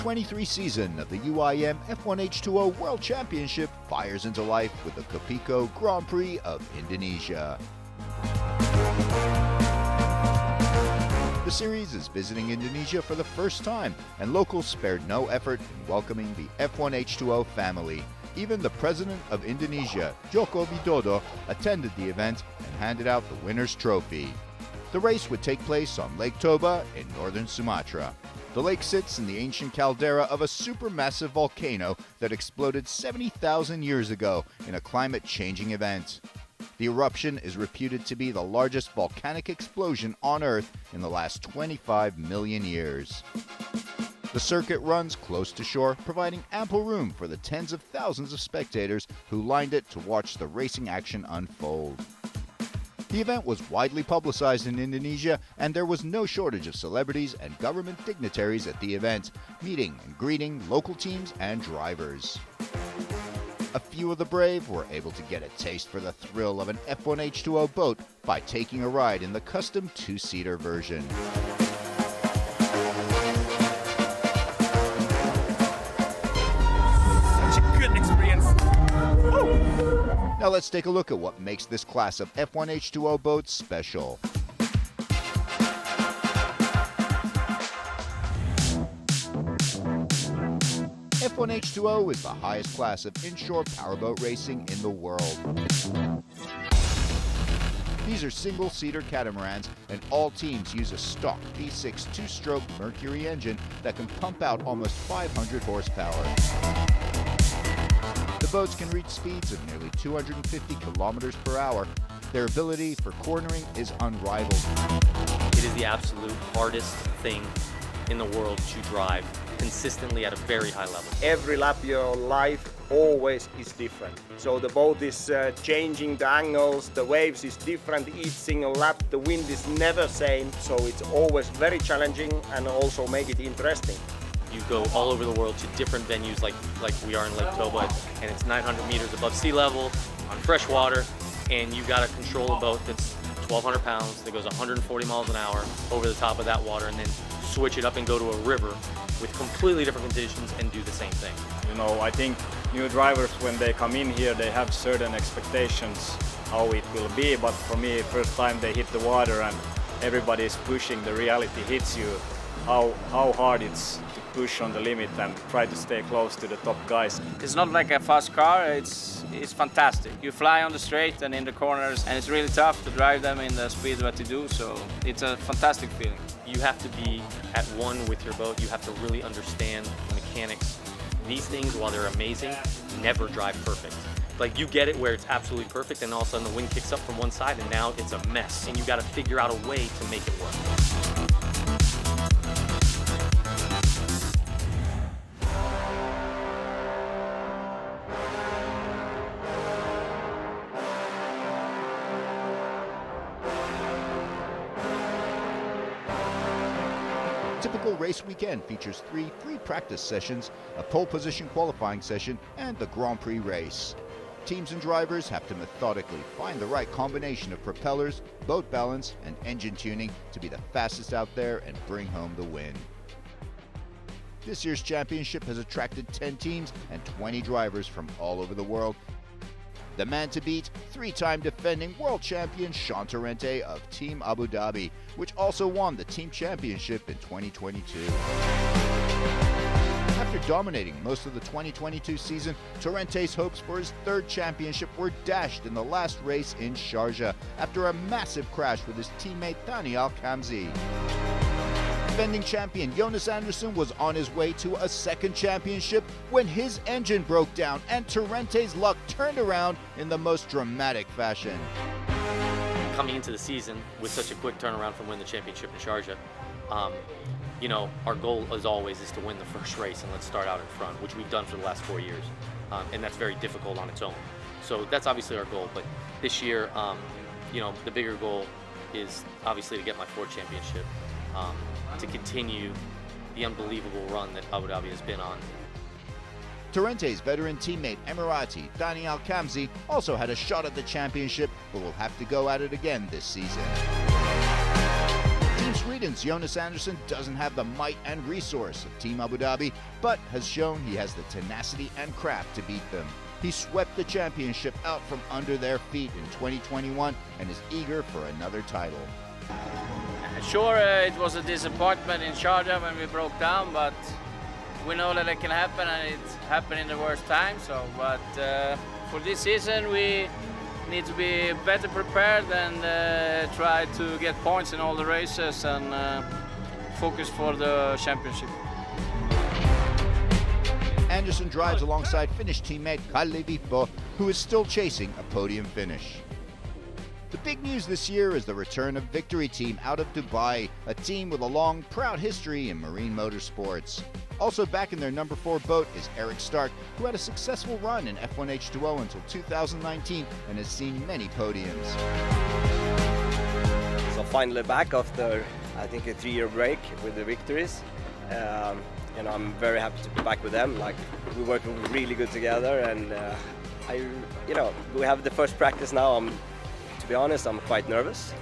2023 season of the UIM F1 H2O World Championship fires into life with the Kopiko Grand Prix of Indonesia. The series is visiting Indonesia for the first time, and locals spared no effort in welcoming the F1 H2O family. Even the President of Indonesia, Joko Widodo, attended the event and handed out the winner's trophy. The race would take place on Lake Toba in northern Sumatra. The lake sits in the ancient caldera of a supermassive volcano that exploded 70,000 years ago in a climate-changing event. The eruption is reputed to be the largest volcanic explosion on Earth in the last 25 million years. The circuit runs close to shore, providing ample room for the tens of thousands of spectators who lined it to watch the racing action unfold. The event was widely publicized in Indonesia, and there was no shortage of celebrities and government dignitaries at the event, meeting and greeting local teams and drivers. A few of the brave were able to get a taste for the thrill of an F1 H2O boat by taking a ride in the custom two-seater version. Such a good experience. Now let's take a look at what makes this class of F1 H2O boats special. F1 H2O is the highest class of inshore powerboat racing in the world. These are single-seater catamarans, and all teams use a stock V6 two-stroke Mercury engine that can pump out almost 500 horsepower. The boats can reach speeds of nearly 250 kilometers per hour. Their ability for cornering is unrivaled. It is the absolute hardest thing in the world to drive consistently at a very high level. Every lap your life always is different. So the boat is changing the angles, the waves is different each single lap, the wind is never same, so it's always very challenging and also make it interesting. You go all over the world to different venues like we are in Lake Toba, and it's 900 meters above sea level on fresh water, and you got to control a boat that's 1,200 pounds that goes 140 miles an hour over the top of that water, and then switch it up and go to a river with completely different conditions and do the same thing. You know, I think new drivers, when they come in here, they have certain expectations how it will be, but for me, first time they hit the water and everybody is pushing, the reality hits you, how hard it's to push on the limit and try to stay close to the top guys. It's not like a fast car, it's fantastic. You fly on the straight and in the corners, and it's really tough to drive them in the speed that you do, so it's a fantastic feeling. You have to be at one with your boat. You have to really understand the mechanics. These things, while they're amazing, never drive perfect. Like, you get it where it's absolutely perfect, and all of a sudden the wind kicks up from one side and now it's a mess, and you got to figure out a way to make it work. Typical race weekend features 3 free practice sessions, a pole position qualifying session, and the Grand Prix race. Teams and drivers have to methodically find the right combination of propellers, boat balance, and engine tuning to be the fastest out there and bring home the win. This year's championship has attracted 10 teams and 20 drivers from all over the world. The man to beat, 3-time defending world champion Sean Torrente of Team Abu Dhabi, which also won the team championship in 2022. After dominating most of the 2022 season, Torrente's hopes for his 3rd championship were dashed in the last race in Sharjah after a massive crash with his teammate Thani Al-Khamzi. Defending champion Jonas Anderson was on his way to a 2nd championship when his engine broke down and Torrente's luck turned around in the most dramatic fashion. Coming into the season with such a quick turnaround from winning the championship in Sharjah, you know, our goal as always is to win the first race and let's start out in front, which we've done for the last 4 years, and that's very difficult on its own. So that's obviously our goal, but this year, you know, the bigger goal is obviously to get my 4th championship, to continue the unbelievable run that Abu Dhabi has been on. Torrente's veteran teammate Emirati Thani Al-Khamzi also had a shot at the championship, but will have to go at it again this season. Team Team Sweden's Jonas Andersson doesn't have the might and resource of Team Abu Dhabi, but has shown he has the tenacity and craft to beat them. He swept the championship out from under their feet in 2021 and is eager for another title. Sure, it was a disappointment in Sharjah when we broke down, but we know that it can happen, and it happened in the worst time. But for this season, we need to be better prepared and try to get points in all the races and focus for the championship. Andersson drives alongside Finnish teammate Kalle Vippo, who is still chasing a podium finish. The big news this year is the return of Victory Team out of Dubai, a team with a long, proud history in marine motorsports. Also back in their number 4 boat is Eric Stark, who had a successful run in F1 H2O until 2019 and has seen many podiums. So finally back after, I think, a 3-year break with the Victories. I'm very happy to be back with them. Like, we work really good together, and we have the first practice now. To be honest, I'm quite nervous.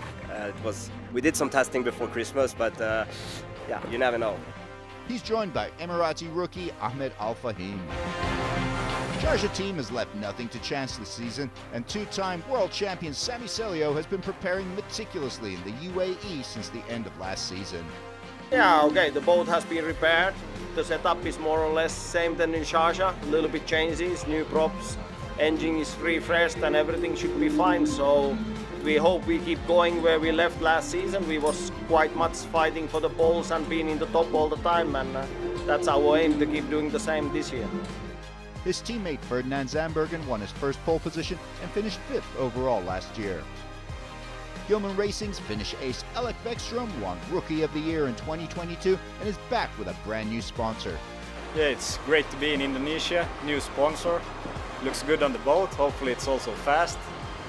We did some testing before Christmas, but you never know. He's joined by Emirati rookie Ahmed Al Fahim. Sharjah team has left nothing to chance this season, and 2-time world champion Sami Selio has been preparing meticulously in the UAE since the end of last season. Yeah, okay, the boat has been repaired. The setup is more or less same than in Sharjah. A little bit changes, new props, engine is refreshed, and everything should be fine. So we hope we keep going where we left last season. We was quite much fighting for the poles and being in the top all the time, and that's our aim, to keep doing the same this year. His teammate Ferdinand Zandbergen won his first pole position and finished 5th overall last year. Gilman Racing's Finnish ace Alec Bäckström won Rookie of the Year in 2022 and is back with a brand new sponsor. Yeah, it's great to be in Indonesia, new sponsor. Looks good on the boat, hopefully it's also fast.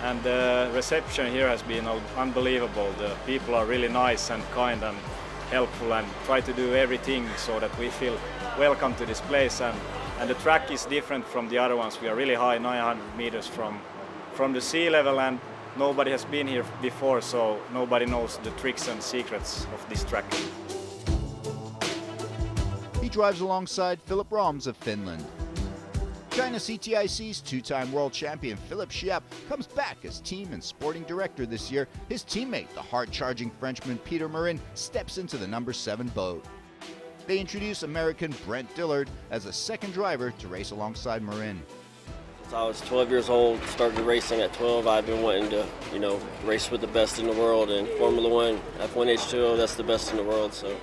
And the reception here has been unbelievable. The people are really nice and kind and helpful, and try to do everything so that we feel welcome to this place. And the track is different from the other ones. We are really high, 900 meters from the sea level, and nobody has been here before, so nobody knows the tricks and secrets of this track. He drives alongside Philip Roms of Finland. China CTIC's 2-time world champion Philippe Chiappe comes back as team and sporting director this year. His teammate, the hard-charging Frenchman Peter Marin, steps into the number 7 boat. They introduce American Brent Dillard as a second driver to race alongside Marin. So I was 12 years old, started racing at 12. I've been wanting to, race with the best in the world, and Formula One, F1 H2O, that's the best in the world. So.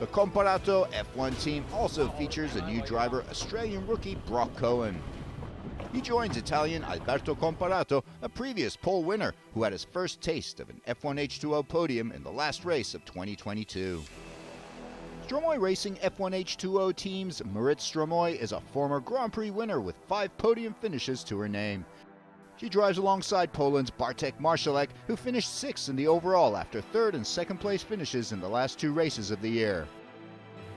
The Comparato F1 team also features a new driver, Australian rookie Brock Cohen. He joins Italian Alberto Comparato, a previous pole winner who had his first taste of an F1 H2O podium in the last race of 2022. Stromoy Racing F1 H2O team's Marit Stromoy is a former Grand Prix winner with 5 podium finishes to her name. She drives alongside Poland's Bartek Marszalek, who finished 6th in the overall after 3rd and 2nd place finishes in the last 2 races of the year.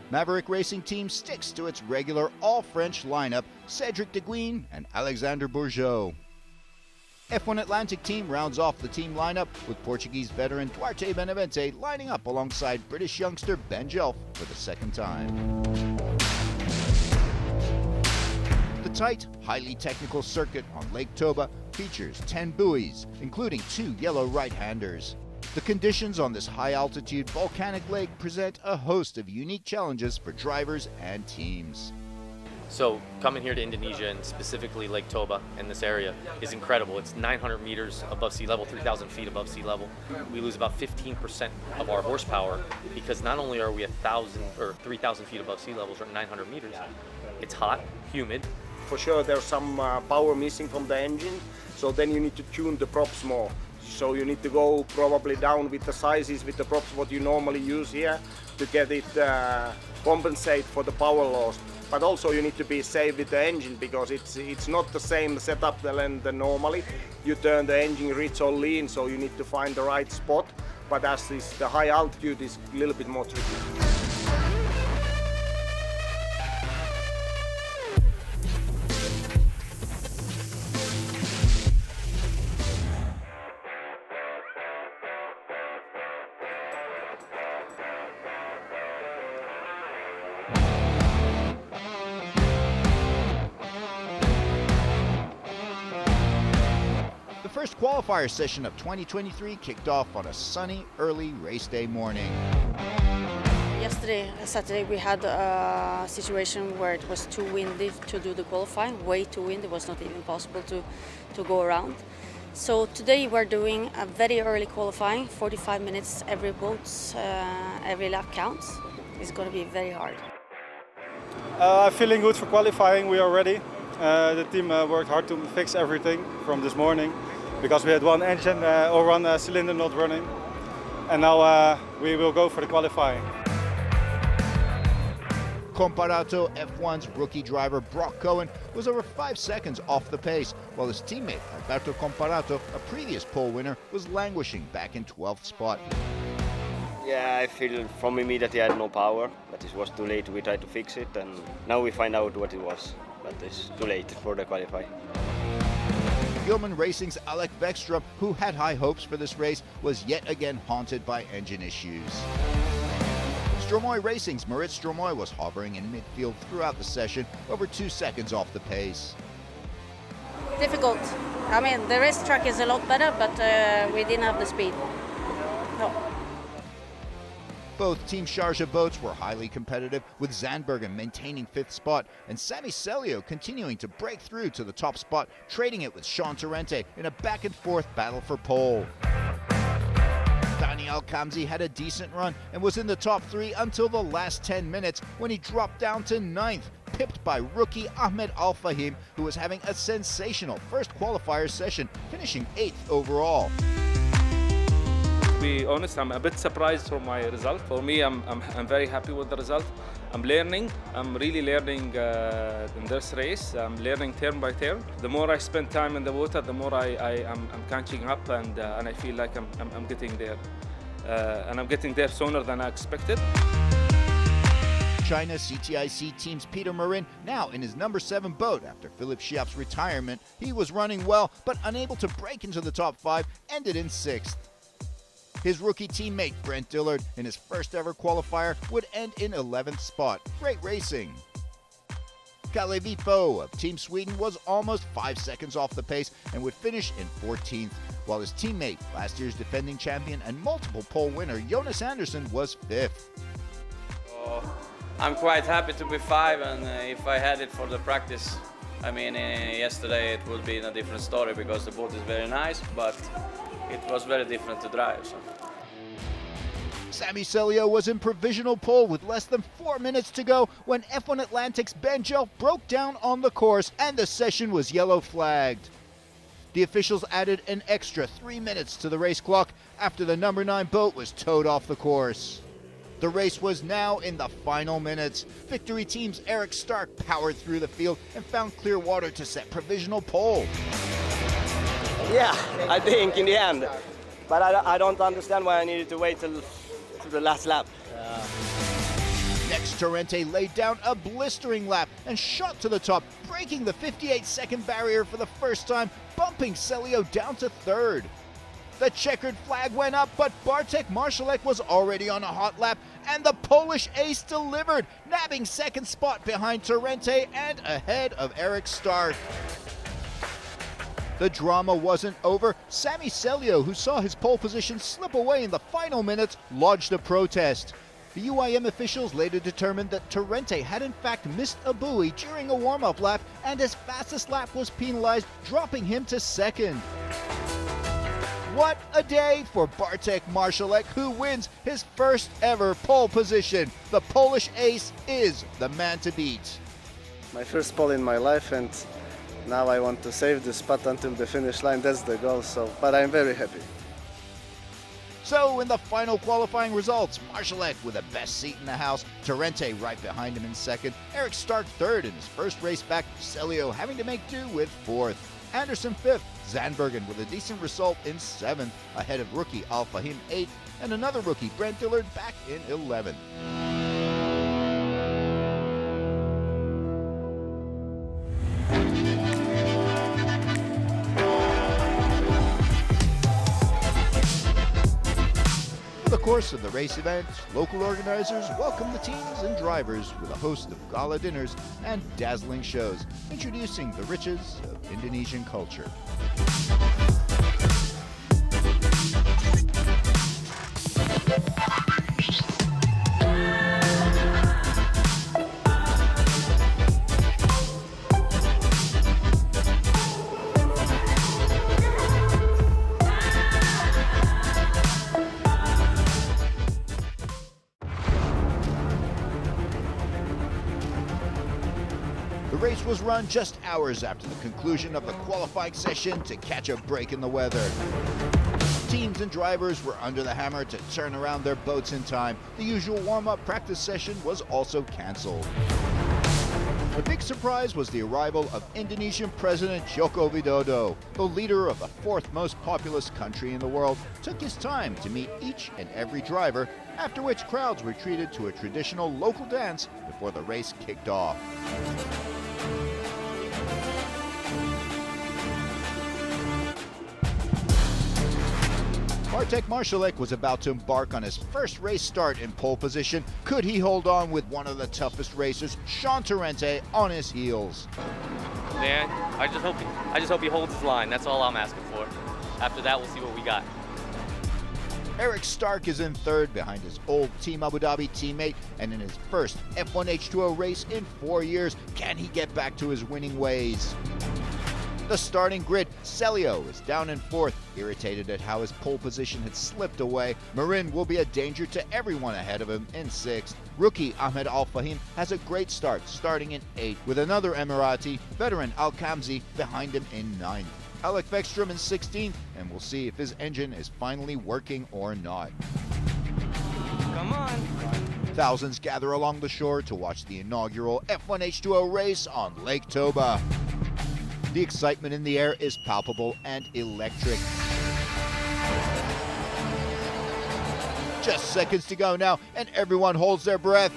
Maverick Racing Team sticks to its regular all-French lineup, Cedric Deguine and Alexander Bourgeot. F1 Atlantic Team rounds off the team lineup with Portuguese veteran Duarte Benavente lining up alongside British youngster Ben Jelf for the 2nd time. The tight, highly technical circuit on Lake Toba features 10 buoys, including 2 yellow right-handers. The conditions on this high-altitude volcanic lake present a host of unique challenges for drivers and teams. So coming here to Indonesia, and specifically Lake Toba and this area, is incredible. It's 900 meters above sea level, 3,000 feet above sea level. We lose about 15% of our horsepower because not only are we 1,000 or 3,000 feet above sea levels or 900 meters, it's hot, humid. For sure there's some power missing from the engine, so then you need to tune the props more. So you need to go probably down with the sizes, with the props what you normally use here, to get it compensate for the power loss. But also you need to be safe with the engine, because it's not the same setup than normally. You turn the engine rich or lean, so you need to find the right spot. But as the high altitude is a little bit more tricky. first qualifier session of 2023 kicked off on a sunny, early race day morning. Yesterday, Saturday, we had a situation where it was too windy to do the qualifying, way too windy, it was not even possible to go around. So today we're doing a very early qualifying, 45 minutes every boat, every lap counts. It's going to be very hard. I'm feeling good for qualifying, we are ready. The team worked hard to fix everything from this morning because we had one engine or one cylinder not running. And now we will go for the qualifying. Comparato F1's rookie driver Brock Cohen was over 5 seconds off the pace, while his teammate Alberto Comparato, a previous pole winner, was languishing back in 12th spot. Yeah, I feel from immediately I had no power, but it was too late. We tried to fix it, and now we find out what it was, but it's too late for the qualify. Gilman Racing's Alec Beckstrom, who had high hopes for this race, was yet again haunted by engine issues. Stromoy Racing's Marit Stromoy was hovering in midfield throughout the session, over 2 seconds off the pace. Difficult. I mean, the racetrack is a lot better, but we didn't have the speed. No. Both Team Sharjah boats were highly competitive, with Zandbergen maintaining 5th spot and Sami Celio continuing to break through to the top spot, trading it with Sean Torrente in a back-and-forth battle for pole. Daniel Kamzi had a decent run and was in the top 3 until the last 10 minutes when he dropped down to 9th, pipped by rookie Ahmed Al Fahim, who was having a sensational first qualifier session, finishing 8th overall. To be honest, I'm a bit surprised from my result. For me, I'm very happy with the result. I'm learning. I'm really learning in this race. I'm learning turn by turn. The more I spend time in the water, the more I'm catching up, and I feel like I'm getting there. And I'm getting there sooner than I expected. China CTIC team's Peter Marin, now in his number 7 boat after Philipp Schiap's retirement. He was running well, but unable to break into the top 5, ended in 6th. His rookie teammate Brent Dillard, in his first ever qualifier, would end in 11th spot. Great racing. Kalle Vipo of Team Sweden was almost 5 seconds off the pace and would finish in 14th, while his teammate, last year's defending champion and multiple pole winner Jonas Andersson, was 5th. I'm quite happy to be 5, and if I had it for the practice, I mean, yesterday it would be a different story because the boat is very nice, but it was very different to drive. So. Sami Celio was in provisional pole with less than 4 minutes to go when F1 Atlantic's Ben Jelf broke down on the course and the session was yellow flagged. The officials added an extra 3 minutes to the race clock after the number 9 boat was towed off the course. The race was now in the final minutes. Victory Team's Eric Stark powered through the field and found clear water to set provisional pole. Yeah, I think in the end. But I don't understand why I needed to wait till the last lap. Next, Torrente laid down a blistering lap and shot to the top, breaking the 58-second barrier for the first time, bumping Celio down to 3rd. The checkered flag went up, but Bartek Marszalek was already on a hot lap, and the Polish ace delivered, nabbing 2nd spot behind Torrente and ahead of Eric Stark. The drama wasn't over. Sami Celio, who saw his pole position slip away in the final minutes, lodged a protest. The UIM officials later determined that Torrente had in fact missed a buoy during a warm-up lap, and his fastest lap was penalized, dropping him to 2nd. What a day for Bartek Marszalek, who wins his first ever pole position. The Polish ace is the man to beat. My first pole in my life, and now I want to save the spot until the finish line. That's the goal, but I'm very happy. So in the final qualifying results, Marszalek with the best seat in the house, Torrente right behind him in 2nd, Eric Stark 3rd in his first race back, Celio having to make do with 4th, Andersson 5th, Zandbergen with a decent result in 7th, ahead of rookie Al Fahim 8th, and another rookie, Brent Dillard, back in 11th. For the course of the race event, local organizers welcome the teams and drivers with a host of gala dinners and dazzling shows, introducing the riches of Indonesian culture. race was run just hours after the conclusion of the qualifying session to catch a break in the weather. Teams and drivers were under the hammer to turn around their boats in time. The usual warm-up practice session was also cancelled. The big surprise was the arrival of Indonesian President Joko Widodo. The leader of the fourth most populous country in the world took his time to meet each and every driver, after which crowds were treated to a traditional local dance before the race kicked off. Bartek Marszalek was about to embark on his first race start in pole position. Could he hold on with one of the toughest racers, Sean Torrente, on his heels? Man, I just hope he holds his line. That's all I'm asking for. After that, we'll see what we got. Eric Stark is in third behind his old Team Abu Dhabi teammate, and in his first F1 H2O race in 4 years, can he get back to his winning ways? The starting grid, Celio is down in fourth, irritated at how his pole position had slipped away. Marin will be a danger to everyone ahead of him in sixth. Rookie Ahmed Al Fahim has a great start, starting in eighth, with another Emirati, veteran Al Kamzi, behind him in ninth. Alec Vekstrom in 16th, and we'll see if his engine is finally working or not. Come on. Thousands gather along the shore to watch the inaugural F1 H2O race on Lake Toba. The excitement in the air is palpable and electric. Just seconds to go now, and everyone holds their breath.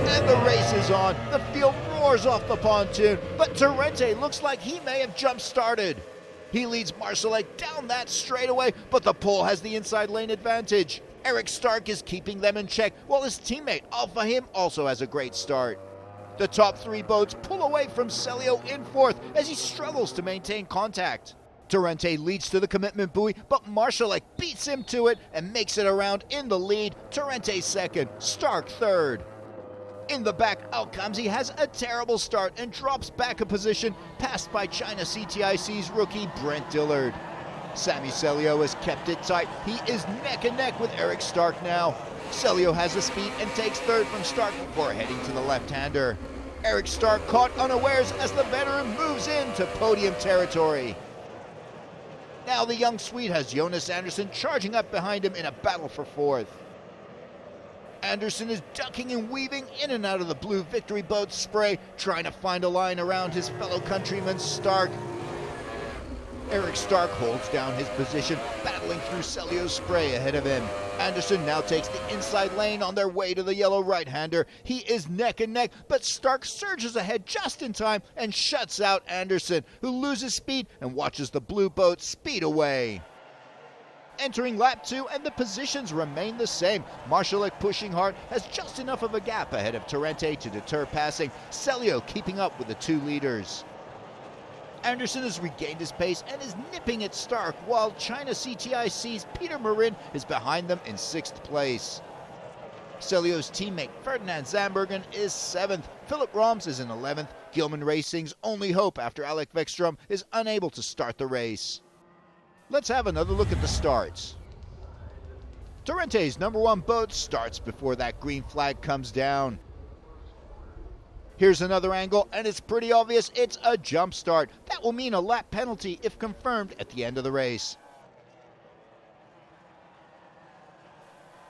And the race is on. The field roars off the pontoon, but Torrente looks like he may have jump-started. He leads Marszalek down that straightaway, but the pole has the inside lane advantage. Eric Stark is keeping them in check, while his teammate Al Fahim also has a great start. The top three boats pull away from Celio in fourth as he struggles to maintain contact. Torrente leads to the commitment buoy, but Marszalek beats him to it and makes it around in the lead. Torrente second, Stark third. In the back, Al Kamzi has a terrible start and drops back a position, passed by China CTIC's rookie Brent Dillard. Sami Celio has kept it tight. He is neck and neck with Eric Stark now. Celio has the speed and takes third from Stark before heading to the left-hander. Eric Stark caught unawares as the veteran moves into podium territory. Now the young Swede has Jonas Andersson charging up behind him in a battle for fourth. Andersson is ducking and weaving in and out of the blue victory boat spray, trying to find a line around his fellow countryman Stark. Eric Stark holds down his position, battling through Celio's spray ahead of him. Andersson now takes the inside lane on their way to the yellow right-hander. He is neck and neck, but Stark surges ahead just in time and shuts out Andersson, who loses speed and watches the blue boat speed away. Entering lap 2, and the positions remain the same. Marszalek pushing hard has just enough of a gap ahead of Torrente to deter passing. Celio keeping up with the two leaders. Andersson has regained his pace and is nipping at Stark, while China CTIC's Peter Marin is behind them in 6th place. Celio's teammate Ferdinand Zandbergen is 7th. Philip Roms is in 11th. Gilman Racing's only hope after Alec Vekstrom is unable to start the race. Let's have another look at the starts. Torrente's #1 boat starts before that green flag comes down. Here's another angle, and it's pretty obvious it's a jump start. That will mean a lap penalty if confirmed at the end of the race.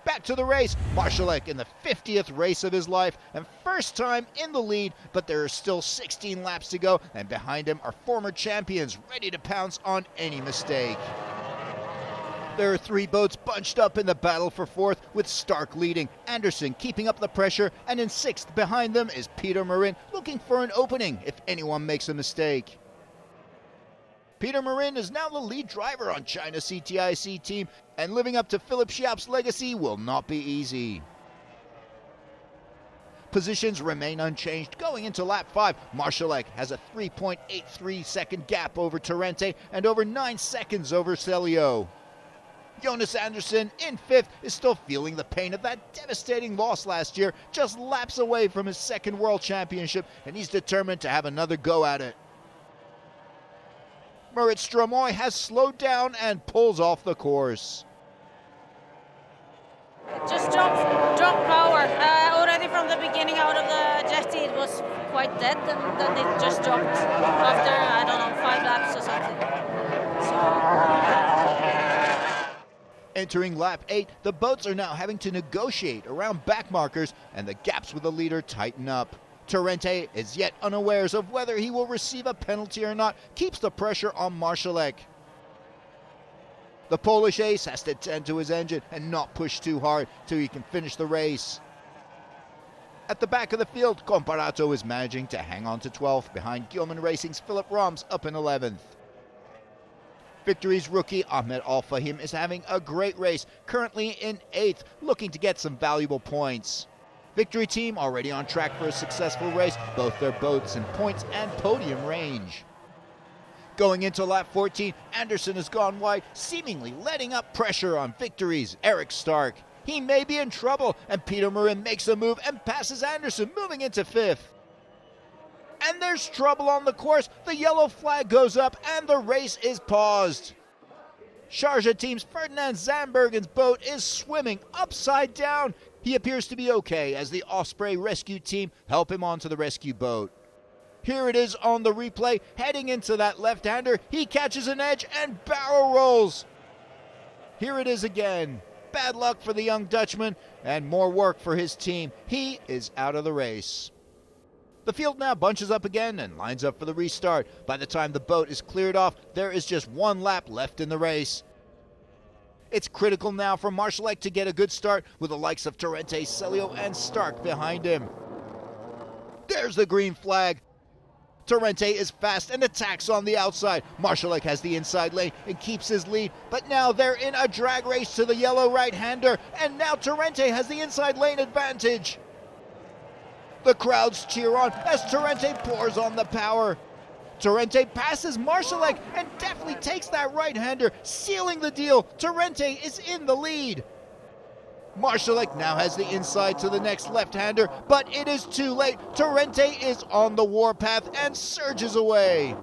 Back to the race, Marszalek in the 50th race of his life and first time in the lead, but there are still 16 laps to go, and behind him are former champions ready to pounce on any mistake. There are 3 boats bunched up in the battle for 4th, with Stark leading, Andersson keeping up the pressure, and in 6th behind them is Peter Marin, looking for an opening if anyone makes a mistake. Peter Marin is now the lead driver on China CTIC team, and living up to Philipp Schiap's legacy will not be easy. Positions remain unchanged going into lap 5. Marszalek has a 3.83 second gap over Torrente and over 9 seconds over Celio. Jonas Andersson in 5th is still feeling the pain of that devastating loss last year, just laps away from his 2nd World Championship, and he's determined to have another go at it. Murat Stromoy has slowed down and pulls off the course. Just drop power. Already from the beginning out of the jetty it was quite dead, and then it just dropped after, I don't know, 5 laps or something. Entering lap 8, the boats are now having to negotiate around back markers, and the gaps with the leader tighten up. Torrente is yet unawares of whether he will receive a penalty or not, keeps the pressure on Marszalek. The Polish ace has to tend to his engine and not push too hard till he can finish the race. At the back of the field, Comparato is managing to hang on to 12th behind Gilman Racing's Philip Roms up in 11th. Victory's rookie Ahmed Al Fahim is having a great race, currently in 8th, looking to get some valuable points. Victory team already on track for a successful race, both their boats in points and podium range. Going into lap 14, Anderson has gone wide, seemingly letting up pressure on Victory's Eric Stark. He may be in trouble, and Peter Marin makes a move and passes Anderson, moving into 5th. And there's trouble on the course. The yellow flag goes up and the race is paused. Sharjah team's Ferdinand Zandbergen's boat is swimming upside down. He appears to be okay as the Osprey rescue team help him onto the rescue boat. Here it is on the replay, heading into that left-hander. He catches an edge and barrel rolls. Here it is again. Bad luck for the young Dutchman and more work for his team. He is out of the race. The field now bunches up again and lines up for the restart. By the time the boat is cleared off, there is just 1 lap left in the race. It's critical now for Marszalek to get a good start with the likes of Torrente, Celio, and Stark behind him. There's the green flag. Torrente is fast and attacks on the outside. Marszalek has the inside lane and keeps his lead, but now they're in a drag race to the yellow right-hander, and now Torrente has the inside lane advantage. The crowds cheer on as Torrente pours on the power. Torrente passes Marszalek and deftly takes that right-hander, sealing the deal. Torrente is in the lead. Marszalek now has the inside to the next left-hander, but it is too late. Torrente is on the warpath and surges away.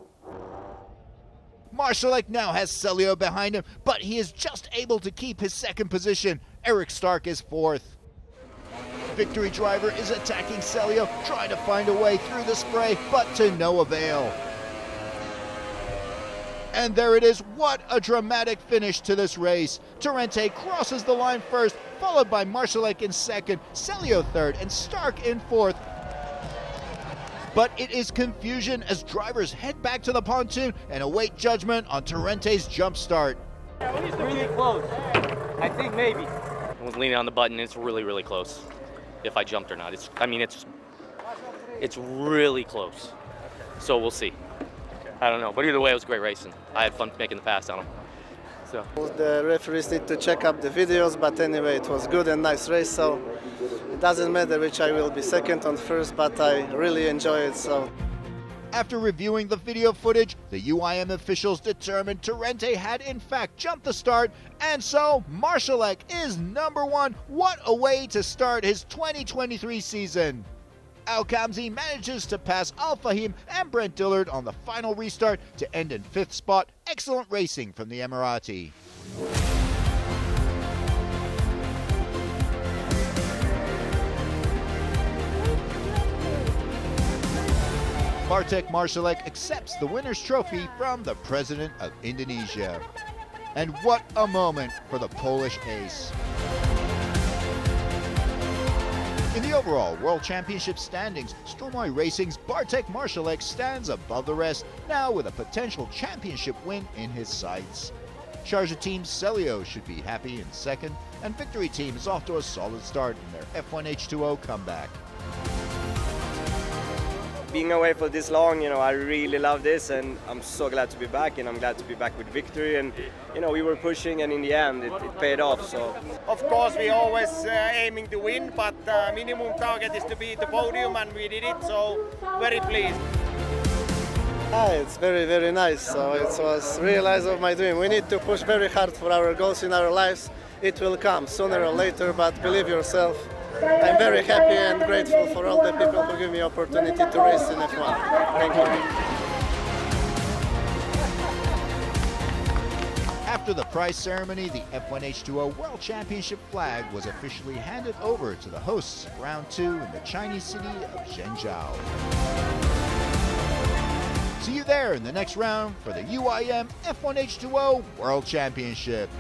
Marszalek now has Celio behind him, but he is just able to keep his second position. Eric Stark is 4th. Victory driver is attacking Celio, trying to find a way through the spray, but to no avail. And there it is. What a dramatic finish to this race. Torrente crosses the line first, followed by Marszalek in 2nd, Celio 3rd, and Stark in 4th. But it is confusion as drivers head back to the pontoon and await judgment on Torrente's jump start. It's really close. I think maybe. I was leaning on the button. It's really, really close. If I jumped or not. It's really close. So we'll see. I don't know. But either way, it was a great racing. I had fun making the pass on him. So the referees need to check up the videos, but anyway, it was good and nice race, so it doesn't matter which I will be 2nd or 1st, but I really enjoy it. So after reviewing the video footage, the UIM officials determined Torrente had in fact jumped the start, and so Marszalek is number 1. What a way to start his 2023 season. Al Kamzi manages to pass Al Fahim and Brent Dillard on the final restart to end in 5th spot. Excellent racing from the Emirati. Bartek Marszalek accepts the winner's trophy from the President of Indonesia. And what a moment for the Polish ace. In the overall World Championship standings, Stromoy Racing's Bartek Marszalek stands above the rest, now with a potential championship win in his sights. Sharjah team's Celio should be happy in 2nd, and Victory team is off to a solid start in their F1 H2O comeback. Being away for this long, I really love this, and I'm so glad to be back, and I'm glad to be back with Victory. And we were pushing, and in the end, it paid off. So, of course, we always aiming to win, but minimum target is to be at the podium, and we did it. So, very pleased. It's very, very nice. So it was realized of my dream. We need to push very hard for our goals in our lives. It will come sooner or later, but believe yourself. I'm very happy and grateful for all the people who give me opportunity to race in F1. Thank you. After the prize ceremony, the F1H2O World Championship flag was officially handed over to the hosts of Round 2 in the Chinese city of Zhengzhou. See you there in the next round for the UIM F1H2O World Championship.